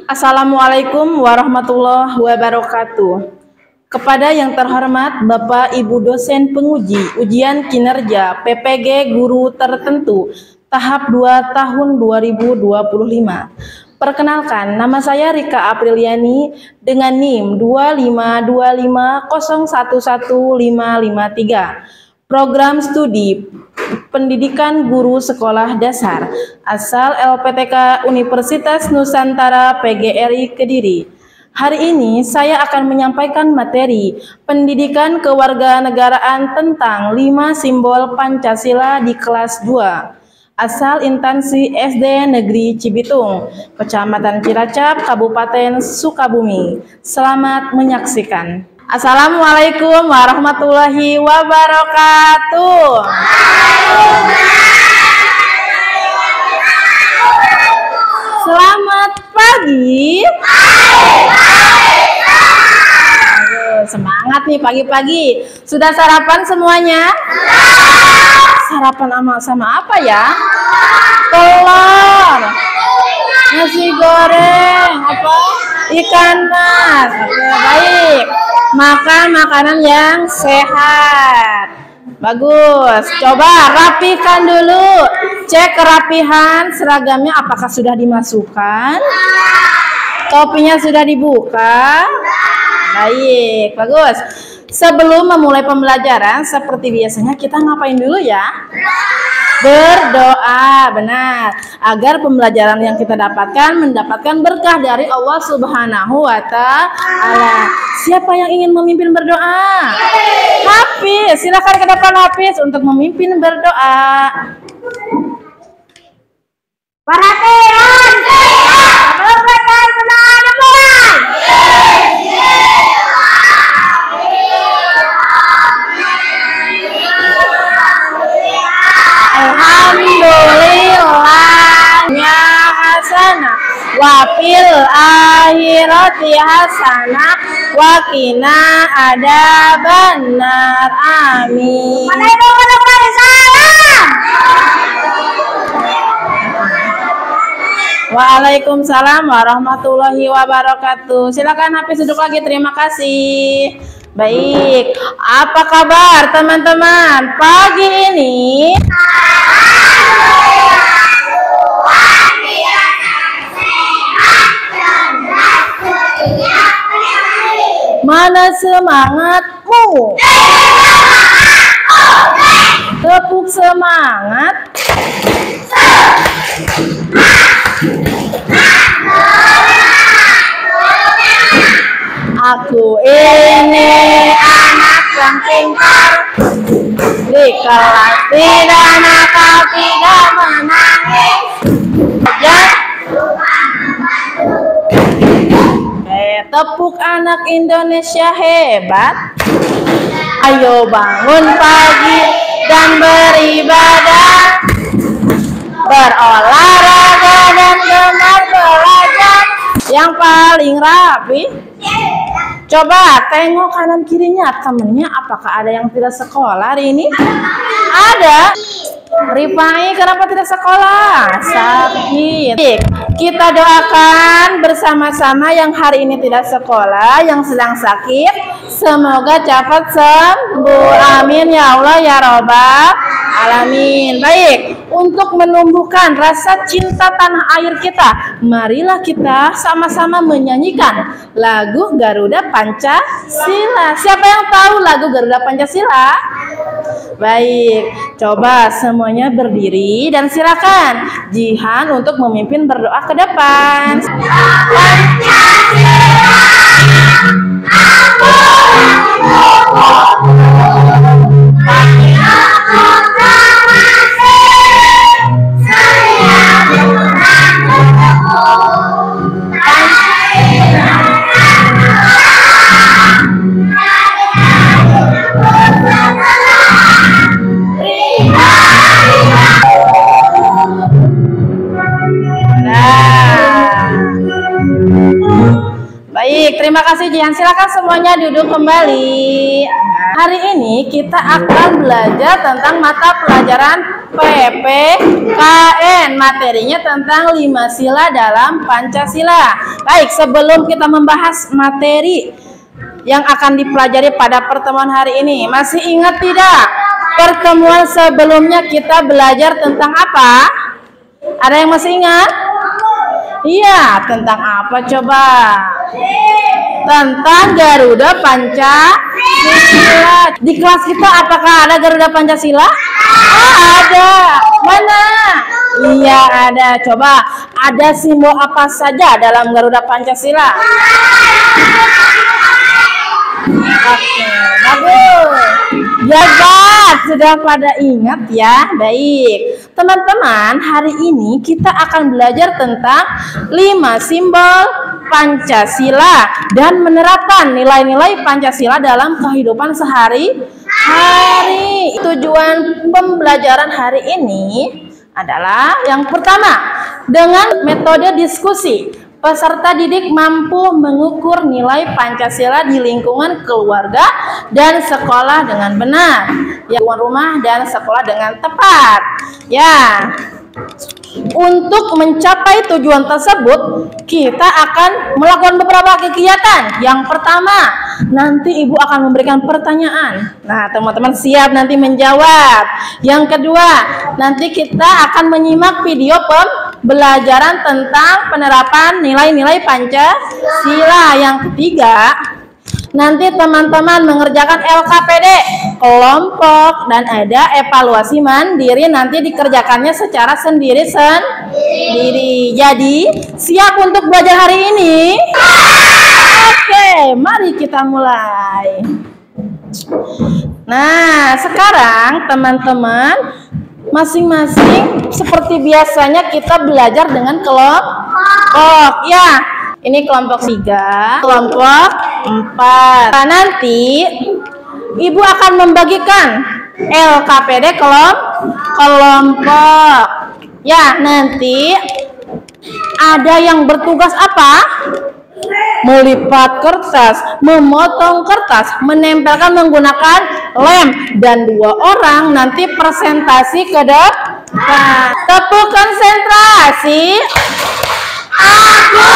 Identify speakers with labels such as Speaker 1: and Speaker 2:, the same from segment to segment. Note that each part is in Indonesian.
Speaker 1: Assalamualaikum warahmatullahi wabarakatuh. Kepada yang terhormat Bapak Ibu dosen penguji ujian kinerja PPG guru tertentu tahap 2 tahun 2025. Perkenalkan, nama saya Rika Apriliani dengan NIM 25250111553. Program studi Pendidikan Guru Sekolah Dasar asal LPTK Universitas Nusantara PGRI Kediri. Hari ini saya akan menyampaikan materi pendidikan kewarganegaraan tentang 5 simbol Pancasila di kelas 2 asal instansi SD Negeri Cibitung, Kecamatan Cilacap, Kabupaten Sukabumi. Selamat menyaksikan. Assalamualaikum warahmatullahi wabarakatuh. Selamat pagi. Semangat nih pagi-pagi. Sudah sarapan semuanya? Sarapan sama apa ya? Telur, nasi goreng, apa? Ikan mas. Oke, baik. Makan makanan yang sehat. Bagus. Coba rapikan dulu. Cek kerapihan seragamnya apakah sudah dimasukkan? Topinya sudah dibuka? Baik, bagus. Sebelum memulai pembelajaran, seperti biasanya kita ngapain dulu ya? Berdoa, benar. Agar pembelajaran yang kita dapatkan mendapatkan berkah dari Allah Subhanahu wa Ta'ala. Siapa yang ingin memimpin berdoa? Hafiz, silakan ke depan Hafiz untuk memimpin berdoa.
Speaker 2: Perhatian, perhatian, tenang, mulai. Alhamdulillahnya hasanah wa fil akhirati hasanah wa qina adzabannar. Amin.
Speaker 1: Waalaikumsalam warahmatullahi wabarakatuh. Silakan Hafiz duduk lagi. Terima kasih. Baik, apa kabar teman-teman pagi ini? Mana semangatmu? Tepuk semangat. Aku ini anak yang pintar, di kelas tidak nakal, tidak menangis. Tepuk anak Indonesia hebat. Ayo bangun pagi dan beribadah, berolahraga dan gemar belajar. Yang paling rapi. Coba tengok kanan kirinya temennya, apakah ada yang tidak sekolah hari ini? Ada. Rifai kenapa tidak sekolah? Sakit. Kita doakan bersama-sama yang hari ini tidak sekolah, yang sedang sakit, semoga cepat sembuh. Amin ya Allah ya Rabbal alamin. Baik, untuk menumbuhkan rasa cinta tanah air kita, marilah kita sama-sama menyanyikan lagu Garuda Pancasila. Siapa yang tahu lagu Garuda Pancasila? Baik, coba semuanya berdiri dan silakan Jihan untuk memimpin berdoa ke depan. Baik, terima kasih Jihan. Silakan semuanya duduk kembali. Hari ini kita akan belajar tentang mata pelajaran PPKN. Materinya tentang 5 sila dalam Pancasila. Baik, sebelum kita membahas materi yang akan dipelajari pada pertemuan hari ini, masih ingat tidak? Pertemuan sebelumnya kita belajar tentang apa? Ada yang masih ingat? Iya, tentang apa coba? Tentang Garuda Pancasila. Di kelas kita apakah ada Garuda Pancasila? Ada. Mana? Iya, ada. Coba, ada simbol apa saja dalam Garuda Pancasila? Oke, bagus. Ya guys, sudah pada ingat ya. Baik, teman-teman, hari ini kita akan belajar tentang 5 simbol Pancasila dan menerapkan nilai-nilai Pancasila dalam kehidupan sehari-hari. Tujuan pembelajaran hari ini adalah yang pertama, dengan metode diskusi. Peserta didik mampu mengukur nilai Pancasila di lingkungan keluarga dan sekolah dengan benar, lingkungan rumah dan sekolah dengan tepat. Ya, untuk mencapai tujuan tersebut, kita akan melakukan beberapa kegiatan. Yang pertama, nanti Ibu akan memberikan pertanyaan. Nah, teman-teman siap nanti menjawab. Yang kedua, nanti kita akan menyimak video pembelajaran tentang penerapan nilai-nilai Pancasila. Yang ketiga, nanti teman-teman mengerjakan LKPD kelompok dan ada evaluasi mandiri, nanti dikerjakannya secara sendiri-sendiri. Jadi, siap untuk belajar hari ini? Oke, mari kita mulai. Nah, sekarang teman-teman masing-masing seperti biasanya kita belajar dengan kelompok. Ya, ini kelompok 3, kelompok 4. Nah, nanti Ibu akan membagikan LKPD kelompok. Ya, nanti ada yang bertugas apa? Melipat kertas, memotong kertas, menempelkan menggunakan lem, dan 2 orang nanti presentasi ke depan. Tepuk konsentrasi. Aku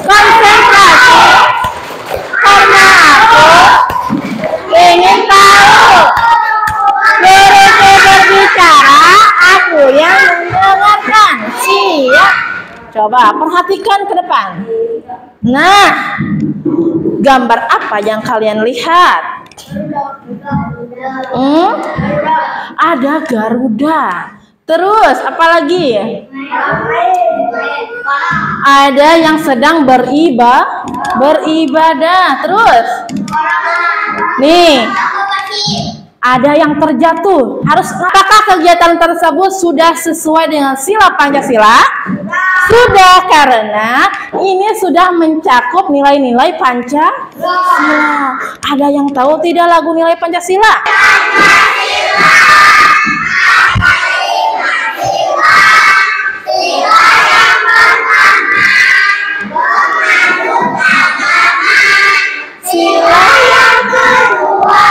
Speaker 1: konsentrasi karena aku ingin tahu. Guruku berbicara, aku yang mendengarkan. Siap. Coba perhatikan ke depan. Nah, gambar apa yang kalian lihat? Ada Garuda. Terus apa lagi? Ada yang sedang beribadah. Terus nih, ada yang terjatuh. Apakah kegiatan tersebut sudah sesuai dengan sila Pancasila? Sudah, karena ini sudah mencakup nilai-nilai Pancasila. Ada yang tahu tidak lagu nilai Pancasila? Sila yang kedua,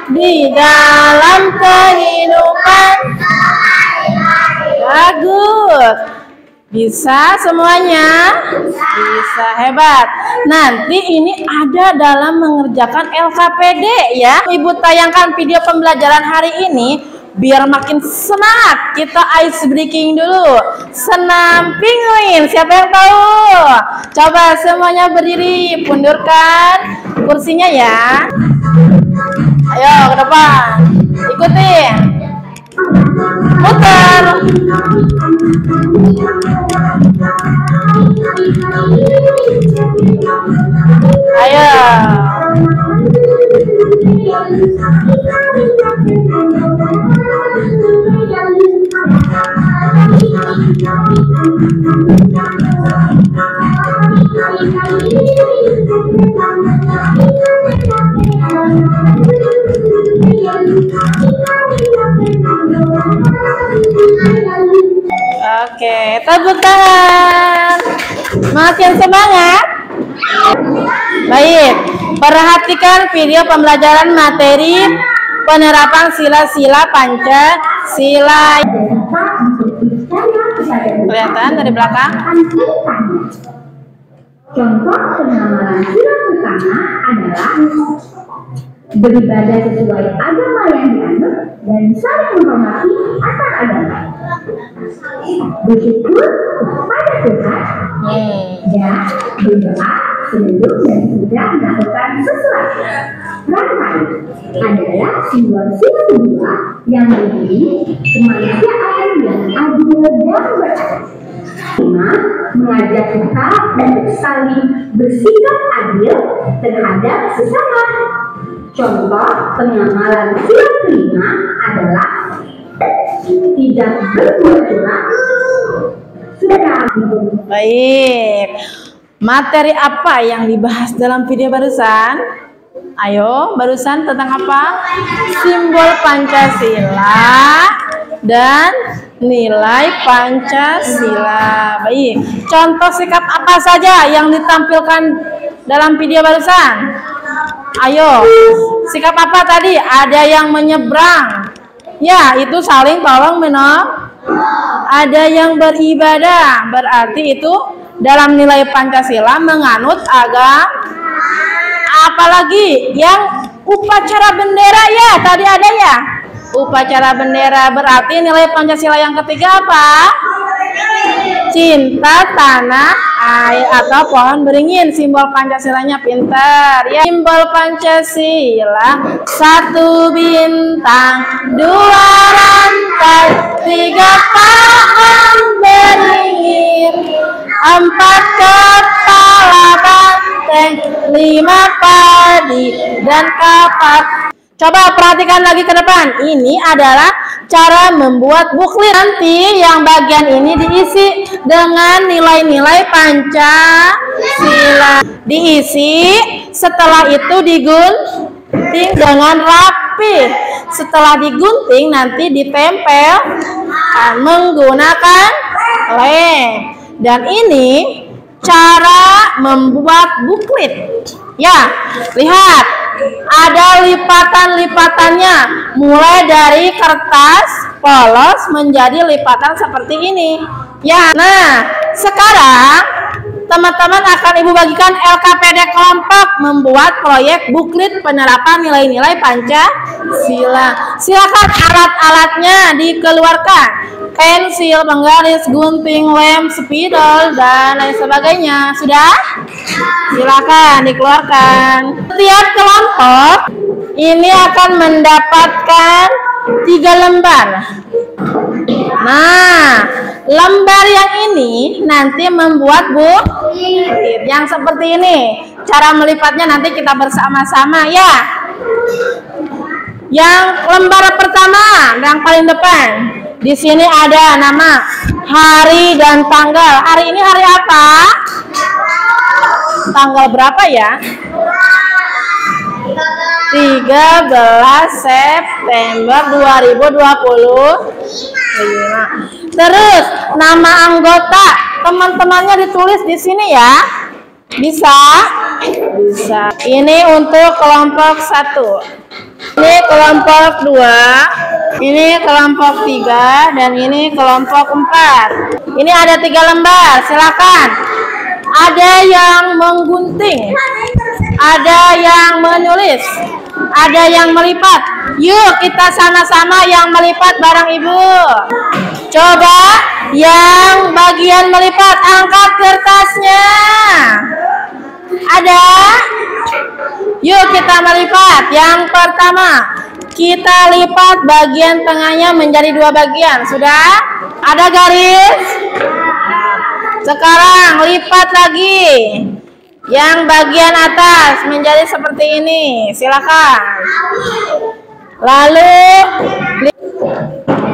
Speaker 1: di dalam kehidupan. Bagus. Bisa semuanya? Bisa, hebat. Nanti ini ada dalam mengerjakan LKPD ya. Ibu tayangkan video pembelajaran hari ini biar makin semangat. Kita ice breaking dulu. Senam penguin, siapa yang tahu? Coba semuanya berdiri, pundurkan kursinya ya. Ayo ke depan, ikuti. Putar. Ayo. Oke, tepuk tangan. Makin semangat. Baik, perhatikan video pembelajaran materi penerapan sila-sila Pancasila. Kelihatan dari belakang?
Speaker 2: Contoh pengamalan sila pertama adalah beribadah sesuai agama yang dianut dan saling menghormati antar agama. Bersyukur kepada Tuhan dan berdoa sebelum dan sudah melakukan sesuatu. Ramai adalah simbol sila kedua yang berbunyi kemanusiaan yang adil dan beradab. Mengajak kita untuk saling bersikap adil terhadap sesama. Contoh pengamalan sila kelima adalah tidak berbuat curang.
Speaker 1: Baik, materi apa yang dibahas dalam video barusan? Ayo, barusan tentang apa? Simbol Pancasila dan nilai Pancasila. Baik, contoh sikap apa saja yang ditampilkan dalam video barusan? Ayo, sikap apa tadi? Ada yang menyeberang. Ya, itu saling tolong menolong. Ada yang beribadah, berarti itu dalam nilai Pancasila menganut agama. Apalagi yang upacara bendera, ya tadi ada ya. Upacara bendera berarti nilai Pancasila yang ketiga apa? Cinta tanah air atau pohon beringin. Simbol Pancasilanya pintar ya. Simbol Pancasila: 1 bintang, 2 rantai, 3 pohon beringin, 4 kepala banteng, 5 padi dan kapak. Coba perhatikan lagi ke depan. Ini adalah cara membuat buklet. Nanti yang bagian ini diisi dengan nilai-nilai Pancasila. Diisi, setelah itu digunting dengan rapi. Setelah digunting nanti ditempel menggunakan lem. Dan ini cara membuat buklet. Ya, lihat. Ada lipatan-lipatannya, mulai dari kertas polos menjadi lipatan seperti ini. Ya, nah sekarang teman-teman akan Ibu bagikan LKPD kelompok membuat proyek buklet penerapan nilai-nilai Pancasila. Silakan alat-alatnya dikeluarkan. Pensil, penggaris, gunting, lem, spidol, dan lain sebagainya. Sudah? Silakan dikeluarkan. Setiap kelompok ini akan mendapatkan 3 lembar. Nah, lembar yang ini nanti membuat buklet yang seperti ini. Cara melipatnya nanti kita bersama-sama ya. Yang lembar pertama, yang paling depan. Di sini ada nama, hari dan tanggal. Hari ini hari apa? Tanggal berapa ya? 13 September 2025. Terus nama anggota, teman-temannya ditulis di sini ya. Bisa? Bisa. Ini untuk kelompok 1. Ini kelompok 2, ini kelompok 3, dan ini kelompok 4. Ini ada 3 lembar, silakan. Ada yang menggunting, ada yang menulis, ada yang melipat. Yuk kita sama-sama yang melipat bareng Ibu. Coba yang bagian melipat, angkat kertasnya. Ada? Yuk kita melipat. Yang pertama, kita lipat bagian tengahnya menjadi 2 bagian. Sudah? Ada garis? Sekarang lipat lagi. Yang bagian atas menjadi seperti ini. Silakan.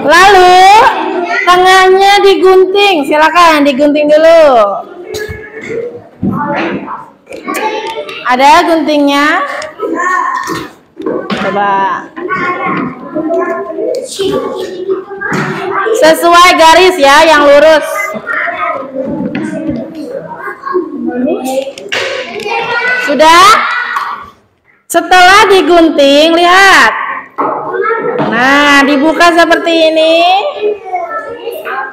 Speaker 1: Lalu tengahnya digunting. Silakan digunting dulu. Ada guntingnya? Coba. Sesuai garis ya, yang lurus. Sudah? Setelah digunting, lihat. Nah, dibuka seperti ini.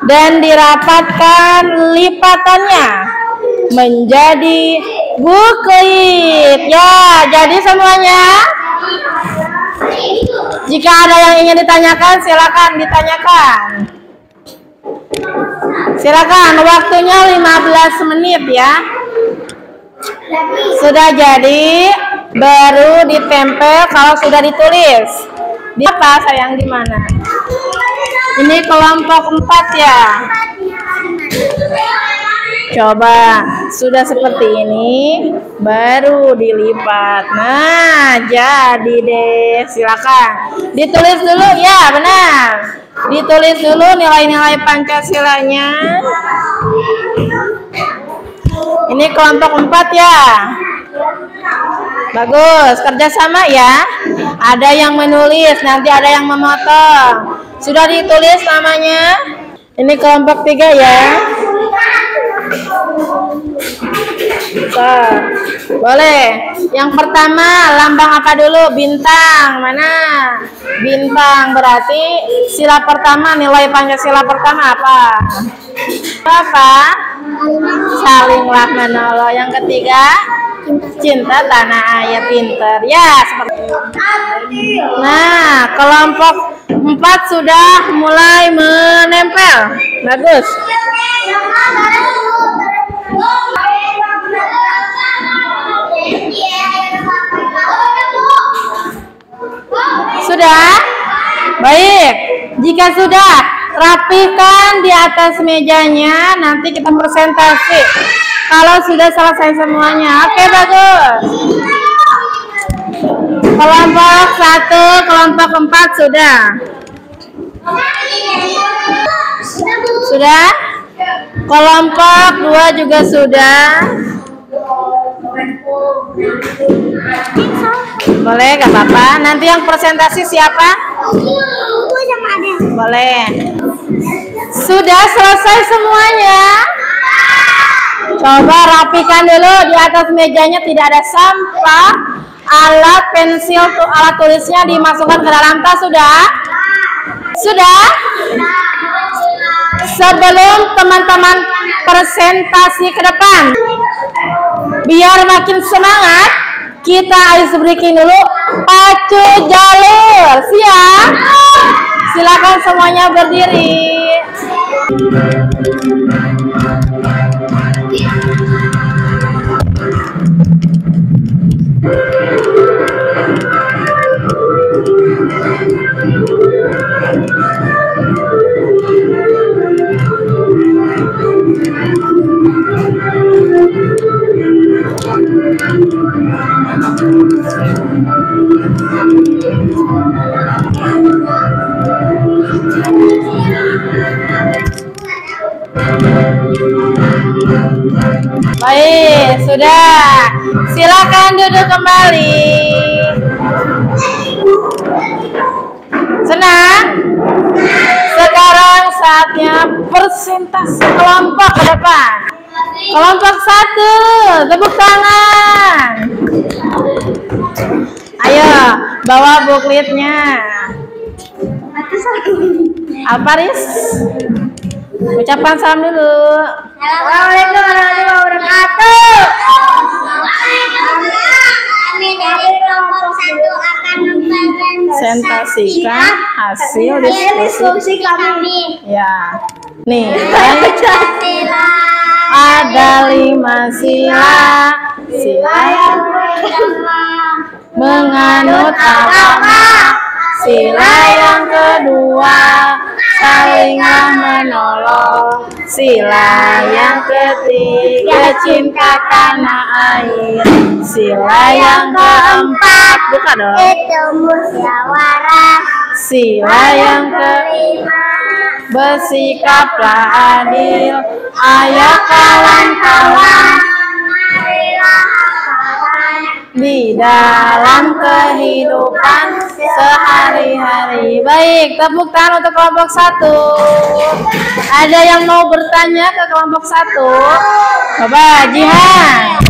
Speaker 1: Dan dirapatkan lipatannya menjadi buklit. Ya, jadi semuanya. Jika ada yang ingin ditanyakan, silakan ditanyakan. Silakan, waktunya 15 menit ya. Sudah jadi, baru ditempel kalau sudah ditulis. Di apa sayang, di mana? Ini kelompok 4 ya. Coba, sudah seperti ini, baru dilipat. Nah, jadi deh, silakan. Ditulis dulu ya, benar. Ditulis dulu nilai-nilai Pancasilanya. Ini kelompok 4 ya. Bagus, kerjasama ya. Ada yang menulis, nanti ada yang memotong. Sudah ditulis namanya. Ini kelompok 3 ya. Boleh. Yang pertama lambang apa dulu? Bintang. Mana? Bintang. Berarti sila pertama, nilai Pancasila pertama apa? Apa? Salinglah menolong. Yang ketiga, cinta tanah air. Pinter ya, seperti itu. Nah, kelompok 4 sudah mulai menempel. Bagus. Sudah? Baik. Jika sudah, rapikan di atas mejanya. Nanti kita presentasi kalau sudah selesai semuanya. Oke, bagus. Kelompok 1, kelompok 4 sudah. Sudah? Kelompok 2 juga sudah. Boleh, gak apa-apa. Nanti yang presentasi siapa? Boleh. Sudah selesai semuanya? Coba rapikan dulu di atas mejanya, tidak ada sampah. Alat pensil, alat tulisnya dimasukkan ke dalam tas. Sudah? Sudah? Sebelum teman-teman presentasi ke depan, biar makin semangat, kita ice breaking dulu. Pacu jalur. Siap? Silakan semuanya berdiri. Baik, sudah. Silakan duduk kembali. Senang? Sekarang saatnya presentasi kelompok ke depan. Kelompok 1, tepuk tangan. Ayo, bawa buklitnya. Alparis, ucapkan salam dulu.
Speaker 2: Assalamualaikum warahmatullahi wabarakatuh. Kami dari kelompok 1 akan
Speaker 1: mempresentasikan hasil diskusi
Speaker 2: kami.
Speaker 1: Ya, nih. Ada 5 sila. Sila yang menganut agama. Sila yang kedua, salinglah menolong. Sila yang ketiga, cinta tanah air. Sila yang keempat, buka dong.
Speaker 2: Itu musyawarah.
Speaker 1: Sila yang kelima, bersikaplah adil. Ayo kawan-kawan,
Speaker 2: Marilah hafalkan
Speaker 1: di dalam kehidupan sehari-hari. Baik, tepuk tangan untuk kelompok 1. Ada yang mau bertanya ke kelompok 1? Coba, Jihan.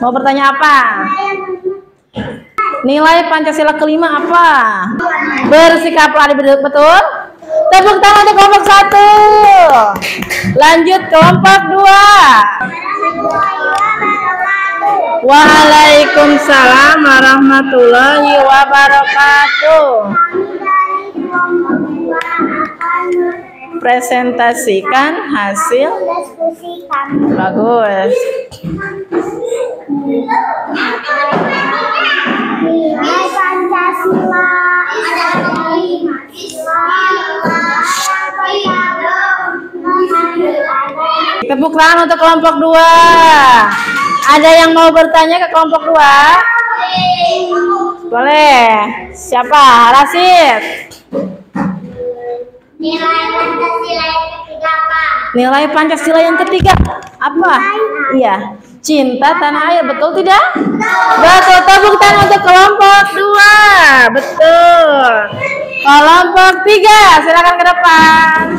Speaker 1: Mau bertanya apa? Nilai Pancasila kelima apa? Bersikaplah adil, betul? Tepuk tangan untuk kelompok 1. Lanjut kelompok 2. Waalaikumsalam warahmatullahi wabarakatuh. Presentasikan hasil
Speaker 2: diskusi kami.
Speaker 1: bagus.
Speaker 2: Nilai Pancasila dari
Speaker 1: Tepuk tangan untuk kelompok 2. Ada yang mau bertanya ke kelompok 2? Boleh. Siapa? Rasid.
Speaker 2: Nilai Pancasila yang ketiga apa?
Speaker 1: Nilai Pancasila yang ketiga apa? Iya, cinta tanah air, betul tidak? Betul. Tepuk tangan untuk kelompok 2. Betul. Kelompok 3, silakan ke depan.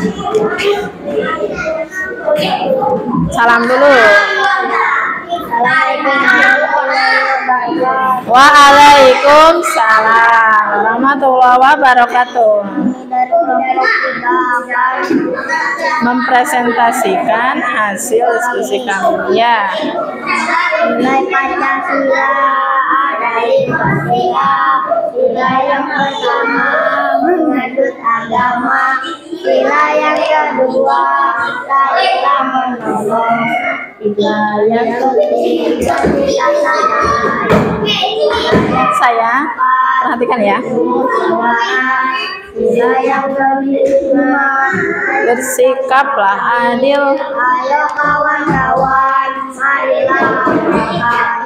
Speaker 1: Salam dulu. Waalaikumsalam warahmatullahi wabarakatuh. Mempresentasikan hasil diskusi kami. Ya.
Speaker 2: Nilai Pancasila dari Pancasila. Nilai yang pertama mengadut agama. Nilai yang kedua kita menolong. Nilai yang ketiga kita
Speaker 1: Saya perhatikan ya.
Speaker 2: Nilai yang kelima
Speaker 1: Bersikaplah adil.
Speaker 2: ayo kawan-kawan, marilah makan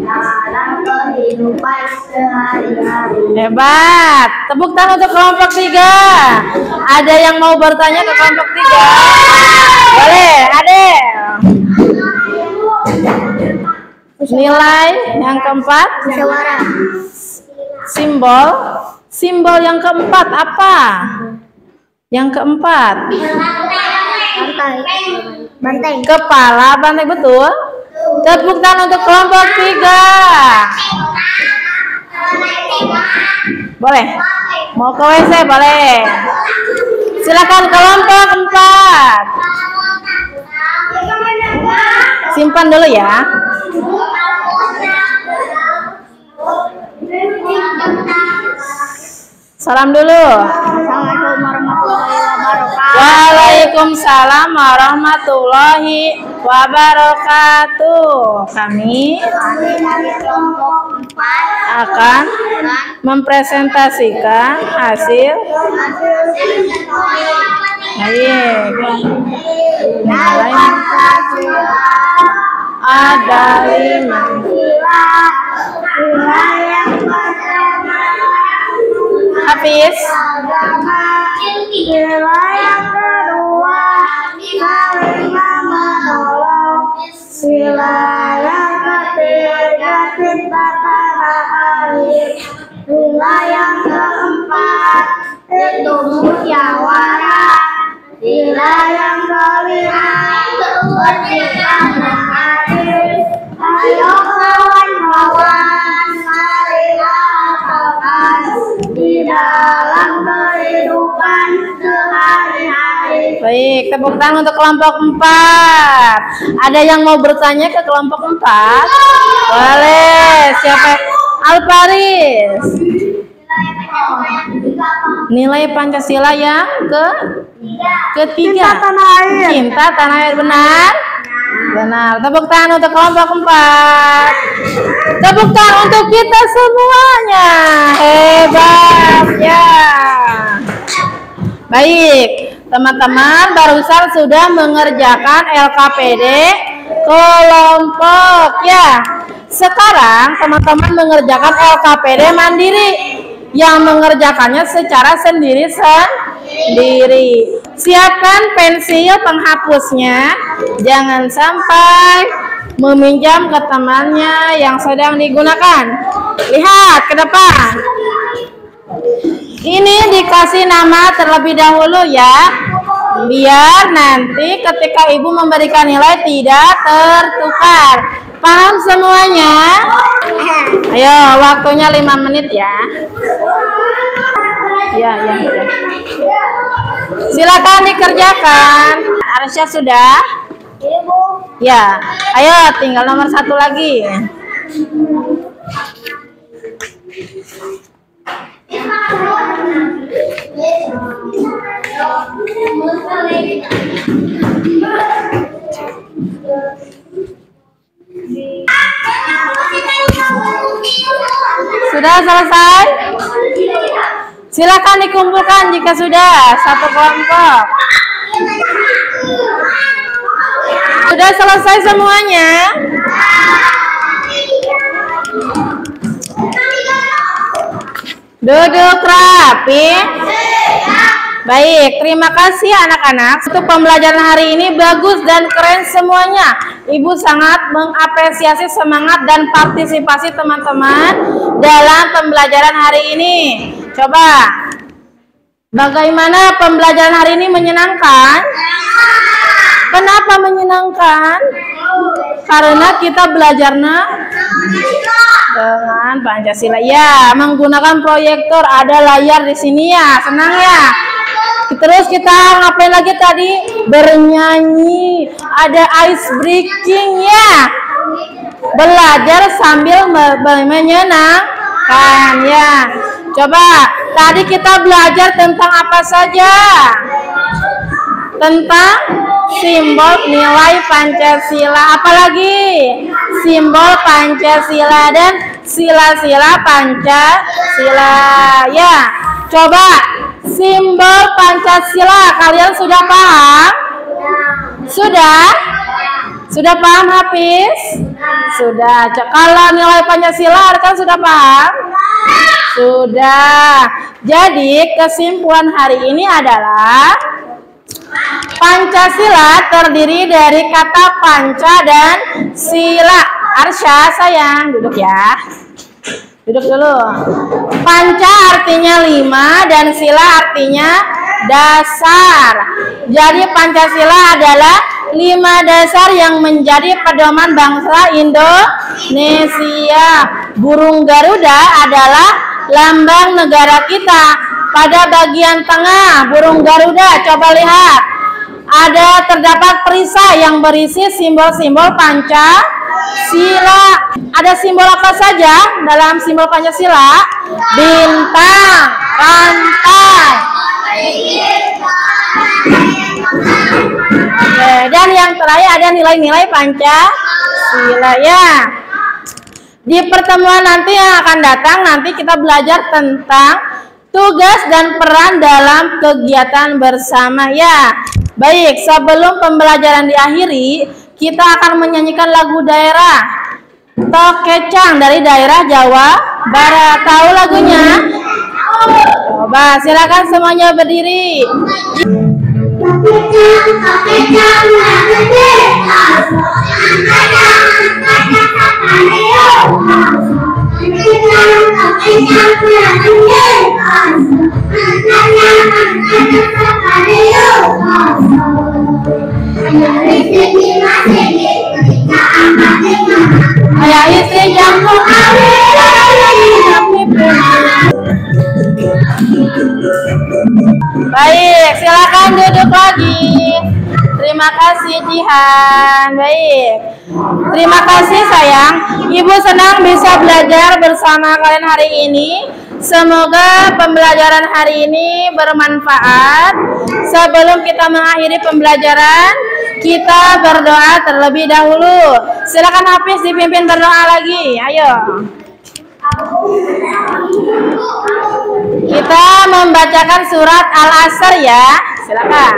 Speaker 2: dalam kehidupan sehari-hari.
Speaker 1: Hebat. Tepuk tangan untuk kelompok 3. Ada yang mau bertanya ke kelompok 3? Boleh, Adel. Nilai yang keempat, simbol yang keempat apa? Yang keempat,
Speaker 2: Banteng.
Speaker 1: kepala banteng, betul. Tepuk tangan untuk kelompok 3. Boleh. Mau ke WC boleh. Silakan kelompok 4. Simpan dulu ya. Salam dulu.
Speaker 2: Assalamualaikum warahmatullahi wabarakatuh.
Speaker 1: Waalaikumsalam warahmatullahi wabarakatuh. Kami
Speaker 2: Dari kelompok 4
Speaker 1: akan mempresentasikan hasil. Baik. Nilai ada 5. Hafiz.
Speaker 2: Nilai yang kedua saling menolong. Nilai yang ketiga cinta tanah air. Nilai yang keempat itu musyawarah. Nilai yang kelima bersikaplah adil. Ayo kawan-kawan, marilah apalkan di dalam kehidupan sehari-hari.
Speaker 1: Baik, tepuk tangan untuk kelompok 4. Ada yang mau bertanya ke kelompok 4? Boleh. Siapa? Alparis. Nilai Pancasila yang ketiga. Cinta tanah air, benar? Benar. Tepuk tangan untuk kelompok 4. Tepuk tangan untuk kita semuanya. Hebat ya. Baik, teman-teman barusan sudah mengerjakan LKPD kelompok ya. Sekarang teman-teman mengerjakan LKPD mandiri, yang mengerjakannya secara sendiri-sendiri. Siapkan pensil penghapusnya, jangan sampai meminjam ke temannya yang sedang digunakan. Lihat ke depan. Ini dikasih nama terlebih dahulu ya, biar nanti ketika ibu memberikan nilai tidak tertukar. Paham semuanya? Ayo, waktunya 5 menit ya. Ya. Silakan dikerjakan. Arsya sudah? Ya. Ayo, tinggal nomor 1 lagi. Sudah selesai? Silakan dikumpulkan jika sudah satu kelompok. Sudah selesai semuanya? Duduk rapi. Baik, terima kasih anak-anak. Untuk pembelajaran hari ini bagus dan keren semuanya. Ibu sangat mengapresiasi semangat dan partisipasi teman-teman dalam pembelajaran hari ini. Coba, bagaimana pembelajaran hari ini menyenangkan? Kenapa menyenangkan? Karena kita belajarnya dengan Pancasila. Ya, menggunakan proyektor, ada layar di sini ya. Senang ya? Terus kita ngapain lagi tadi? Bernyanyi, ada ice breaking ya. Belajar sambil menyenangkan ya. Coba, tadi kita belajar tentang apa saja? Tentang simbol nilai Pancasila. Apalagi? Simbol Pancasila dan sila-sila Pancasila ya. Coba, simbol Pancasila kalian sudah paham? Sudah? Sudah paham Hafiz? Sudah. Kalau nilai Pancasila kan sudah paham? Sudah. Jadi kesimpulan hari ini adalah Pancasila terdiri dari kata panca dan sila. Arsya sayang, duduk ya. Duduk dulu. Panca artinya 5 dan sila artinya dasar. Jadi Pancasila adalah 5 dasar yang menjadi pedoman bangsa Indonesia. Burung Garuda adalah lambang negara kita. Pada bagian tengah burung Garuda, coba lihat. Terdapat perisai yang berisi simbol-simbol Pancasila. Ada simbol apa saja dalam simbol Pancasila? Bintang, rantai. Oke, dan yang terakhir ada nilai-nilai Pancasila ya. Di pertemuan nanti yang akan datang, nanti kita belajar tentang tugas dan peran dalam kegiatan bersama ya. Baik, sebelum pembelajaran diakhiri, kita akan menyanyikan lagu daerah Tokecang dari daerah Jawa Barat. Tahu lagunya? Coba, silakan semuanya berdiri. Ayah istri jangkung Baik, silakan duduk lagi. Terima kasih Jihan. Baik, terima kasih sayang. Ibu senang bisa belajar bersama kalian hari ini. Semoga pembelajaran hari ini bermanfaat. Sebelum kita mengakhiri pembelajaran, kita berdoa terlebih dahulu. Silakan Hafiz dipimpin berdoa lagi. Ayo. Kita membacakan surat Al-Asr ya. Silakan.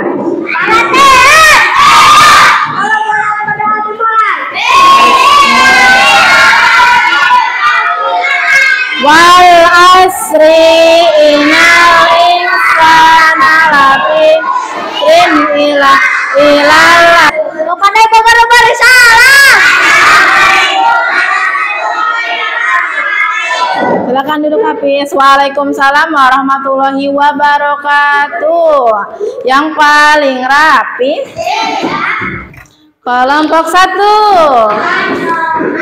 Speaker 1: Wal asri innal insana lafi ilal. Bukan itu baru salah. Silakan duduk Hafiz. Waalaikumsalam warahmatullahi wabarakatuh. Yang paling rapi. Kelompok 1.